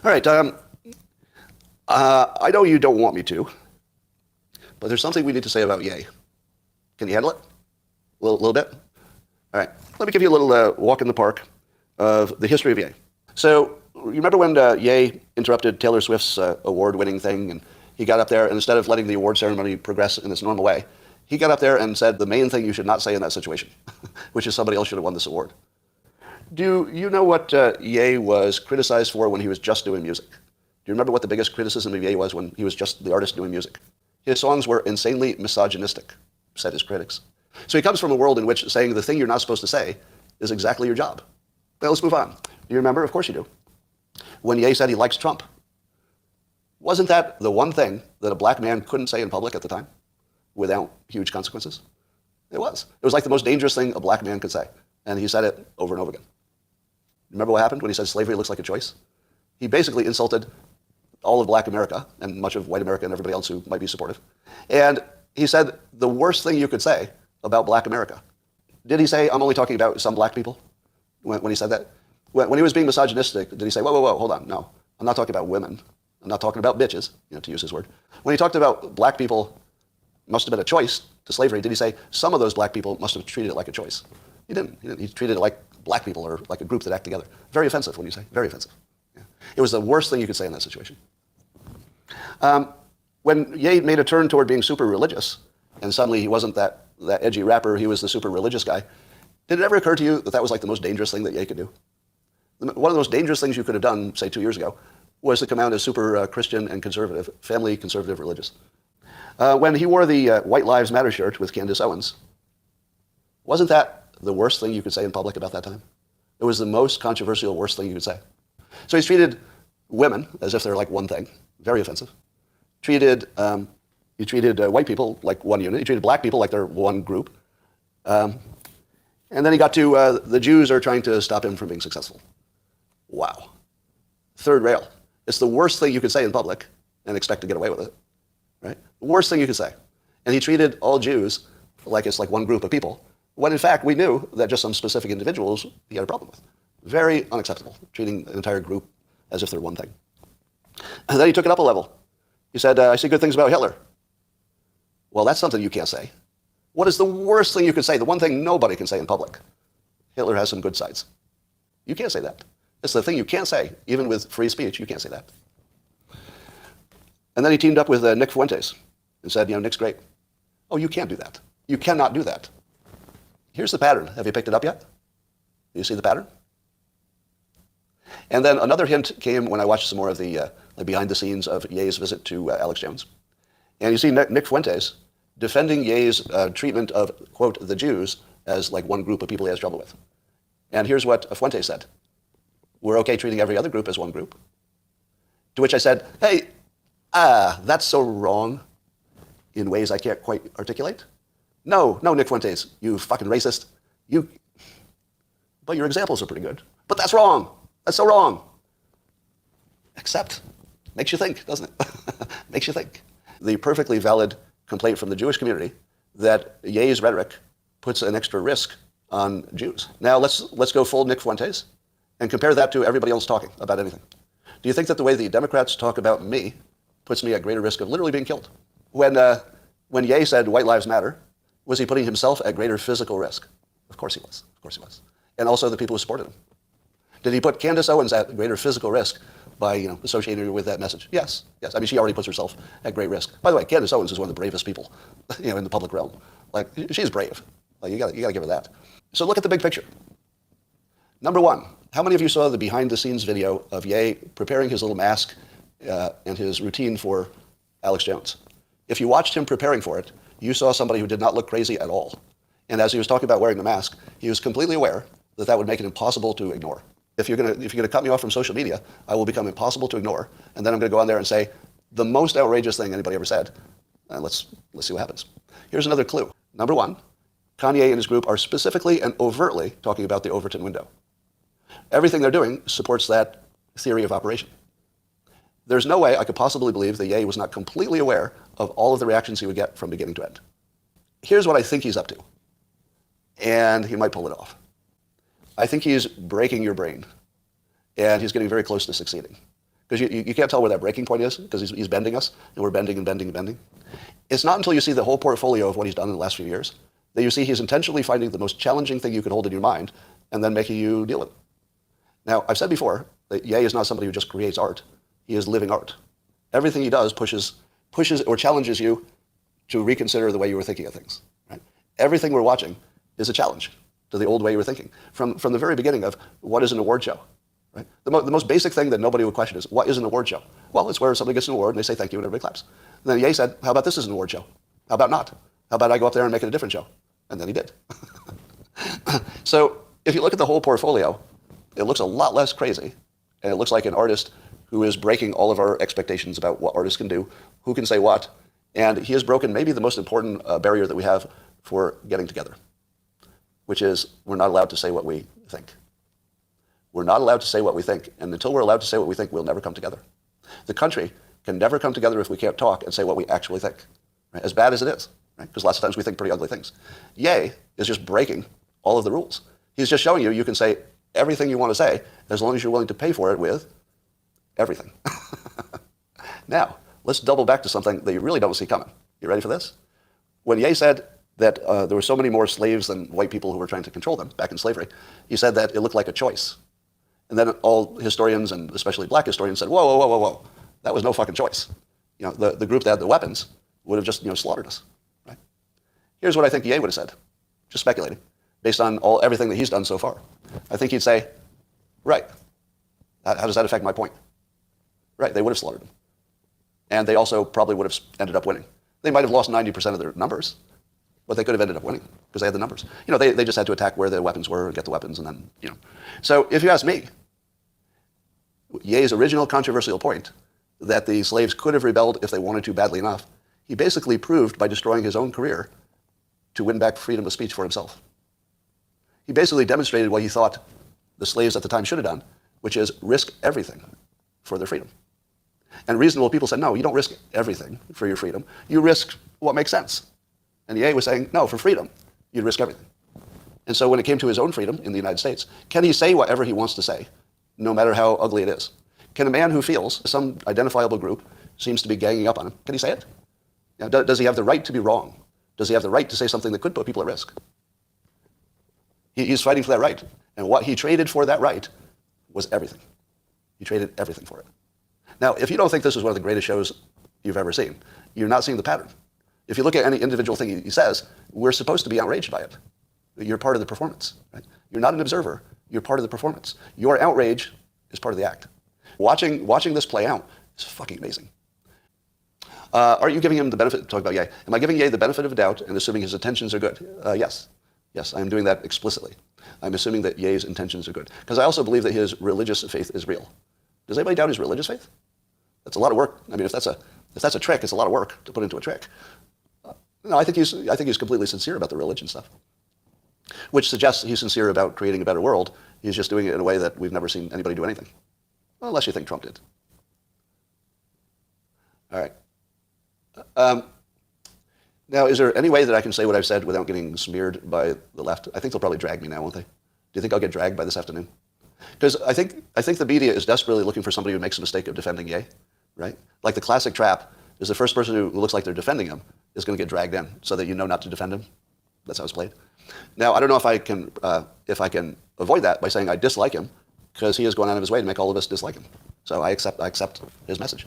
All right. I know you don't want me to, but there's something we need to say about Ye. Can you handle it? A little bit? All right. Let me give you a little walk in the park of the history of Ye. So you remember when Ye interrupted Taylor Swift's award-winning thing, and he got up there, and instead of letting the award ceremony progress in its normal way, he got up there and said the main thing you should not say in that situation, which is somebody else should have won this award. Do you know what Ye was criticized for when he was just doing music? Do you remember what the biggest criticism of Ye was when he was just the artist doing music? His songs were insanely misogynistic, said his critics. So he comes from a world in which saying the thing you're not supposed to say is exactly your job. Now let's move on. Do you remember? Of course you do. When Ye said he likes Trump, wasn't that the one thing that a black man couldn't say in public at the time without huge consequences? It was. It was like the most dangerous thing a black man could say. And he said it over and over again. Remember what happened when he said slavery looks like a choice? He basically insulted all of black America and much of white America and everybody else who might be supportive. And he said the worst thing you could say about black America. Did he say, I'm only talking about some black people when he said that? When he was being misogynistic, did he say, whoa, hold on, no, I'm not talking about women. I'm not talking about bitches, to use his word. When he talked about black people must have been a choice to slavery, did he say some of those black people must have treated it like a choice? He didn't. He treated it like black people or like a group that act together. Very offensive when you say, very offensive. Yeah. It was the worst thing you could say in that situation. When Ye made a turn toward being super religious, and suddenly he wasn't that edgy rapper, he was the super religious guy, did it ever occur to you that that was like the most dangerous thing that Ye could do? One of the most dangerous things you could have done, say 2 years ago, was to come out as super Christian and conservative, family conservative religious. When he wore the White Lives Matter shirt with Candace Owens, wasn't that the worst thing you could say in public about that time? It was the most controversial, worst thing you could say. So he's treated women as if they're like one thing, very offensive. He treated white people like one unit. He treated black people like they're one group. And then he got to the Jews are trying to stop him from being successful. Wow. Third rail. It's the worst thing you could say in public and expect to get away with it, right? The worst thing you could say. And he treated all Jews like it's like one group of people, when in fact we knew that just some specific individuals he had a problem with. Very unacceptable, treating an entire group as if they're one thing. And then he took it up a level. He said, I see good things about Hitler. Well, that's something you can't say. What is the worst thing you could say? The one thing nobody can say in public. Hitler has some good sides. You can't say that. It's the thing you can't say. Even with free speech, you can't say that. And then he teamed up with Nick Fuentes and said, Nick's great. Oh, you can't do that. You cannot do that. Here's the pattern. Have you picked it up yet? Do you see the pattern? And then another hint came when I watched some more of the behind the scenes of Ye's visit to Alex Jones. And you see Nick Fuentes defending Ye's treatment of, quote, the Jews as like one group of people he has trouble with. And here's what Fuentes said. We're okay treating every other group as one group. To which I said, hey, that's so wrong in ways I can't quite articulate. No, Nick Fuentes, you fucking racist. But your examples are pretty good. But that's wrong. That's so wrong. Except, makes you think, doesn't it? Makes you think. The perfectly valid complaint from the Jewish community that Ye's rhetoric puts an extra risk on Jews. Now let's go full Nick Fuentes and compare that to everybody else talking about anything. Do you think that the way the Democrats talk about me puts me at greater risk of literally being killed? When Ye said white lives matter, was he putting himself at greater physical risk? Of course he was. Of course he was. And also the people who supported him. Did he put Candace Owens at greater physical risk by associating her with that message? Yes. I mean, she already puts herself at great risk. By the way, Candace Owens is one of the bravest people in the public realm. Like, she's brave. Like, you gotta give her that. So look at the big picture. Number one, how many of you saw the behind the scenes video of Ye preparing his little mask and his routine for Alex Jones? If you watched him preparing for it, you saw somebody who did not look crazy at all. And as he was talking about wearing the mask, he was completely aware that that would make it impossible to ignore. If you're gonna cut me off from social media, I will become impossible to ignore, and then I'm gonna go on there and say the most outrageous thing anybody ever said. And let's see what happens. Here's another clue. Number one, Kanye and his group are specifically and overtly talking about the Overton window. Everything they're doing supports that theory of operation. There's no way I could possibly believe that Ye was not completely aware of all of the reactions he would get from beginning to end. Here's what I think he's up to, and he might pull it off. I think he's breaking your brain, and he's getting very close to succeeding. because you can't tell where that breaking point is, because he's bending us, and we're bending and bending and bending. It's not until you see the whole portfolio of what he's done in the last few years that you see he's intentionally finding the most challenging thing you could hold in your mind and then making you deal with it. Now, I've said before that Ye is not somebody who just creates art. He is living art. Everything he does pushes or challenges you to reconsider the way you were thinking of things. Right? Everything we're watching is a challenge to the old way you were thinking. From the very beginning of what is an award show. Right? The most basic thing that nobody would question is, what is an award show? Well, it's where somebody gets an award and they say thank you and everybody claps. And then Ye said, how about this is an award show? How about not? How about I go up there and make it a different show? And then he did. So if you look at the whole portfolio, it looks a lot less crazy. And it looks like an artist who is breaking all of our expectations about what artists can do, who can say what. And he has broken maybe the most important barrier that we have for getting together, which is we're not allowed to say what we think. We're not allowed to say what we think. And until we're allowed to say what we think, we'll never come together. The country can never come together if we can't talk and say what we actually think, right? As bad as it is, right? Because lots of times we think pretty ugly things. Ye is just breaking all of the rules. He's just showing you can say everything you want to say as long as you're willing to pay for it with everything. Now, let's double back to something that you really don't see coming. You ready for this? When Ye said that there were so many more slaves than white people who were trying to control them back in slavery, he said that it looked like a choice. And then all historians, and especially black historians, said, whoa, whoa, whoa, whoa, whoa. That was no fucking choice. You know, the group that had the weapons would have just slaughtered us. Right? Here's what I think Ye would have said, just speculating, based on everything that he's done so far. I think he'd say, right, how does that affect my point? Right, they would have slaughtered them. And they also probably would have ended up winning. They might have lost 90% of their numbers, but they could have ended up winning because they had the numbers. They just had to attack where the weapons were and get the weapons, and then. So if you ask me, Ye's original controversial point that the slaves could have rebelled if they wanted to badly enough, he basically proved by destroying his own career to win back freedom of speech for himself. He basically demonstrated what he thought the slaves at the time should have done, which is risk everything for their freedom. And reasonable people said, no, you don't risk everything for your freedom. You risk what makes sense. And Ye was saying, no, for freedom, you'd risk everything. And so when it came to his own freedom in the United States, can he say whatever he wants to say, no matter how ugly it is? Can a man who feels some identifiable group seems to be ganging up on him, can he say it? Does he have the right to be wrong? Does he have the right to say something that could put people at risk? He's fighting for that right. And what he traded for that right was everything. He traded everything for it. Now, if you don't think this is one of the greatest shows you've ever seen, you're not seeing the pattern. If you look at any individual thing he says, we're supposed to be outraged by it. You're part of the performance. Right? You're not an observer. You're part of the performance. Your outrage is part of the act. Watching this play out is fucking amazing. Are you giving him the benefit? Talk about Ye. Am I giving Ye the benefit of a doubt and assuming his intentions are good? Yes. Yes, I am doing that explicitly. I'm assuming that Ye's intentions are good. Because I also believe that his religious faith is real. Does anybody doubt his religious faith? That's a lot of work. I mean, if that's a trick, it's a lot of work to put into a trick. No, I think he's completely sincere about the religion stuff, which suggests he's sincere about creating a better world. He's just doing it in a way that we've never seen anybody do anything, well, unless you think Trump did. All right. Now, is there any way that I can say what I've said without getting smeared by the left? I think they'll probably drag me now, won't they? Do you think I'll get dragged by this afternoon? Because I think the media is desperately looking for somebody who makes a mistake of defending Ye, right? Like the classic trap is the first person who looks like they're defending him is going to get dragged in so that you know not to defend him. That's how it's played. Now, I don't know if I can avoid that by saying I dislike him, because he has gone out of his way to make all of us dislike him. So I accept his message.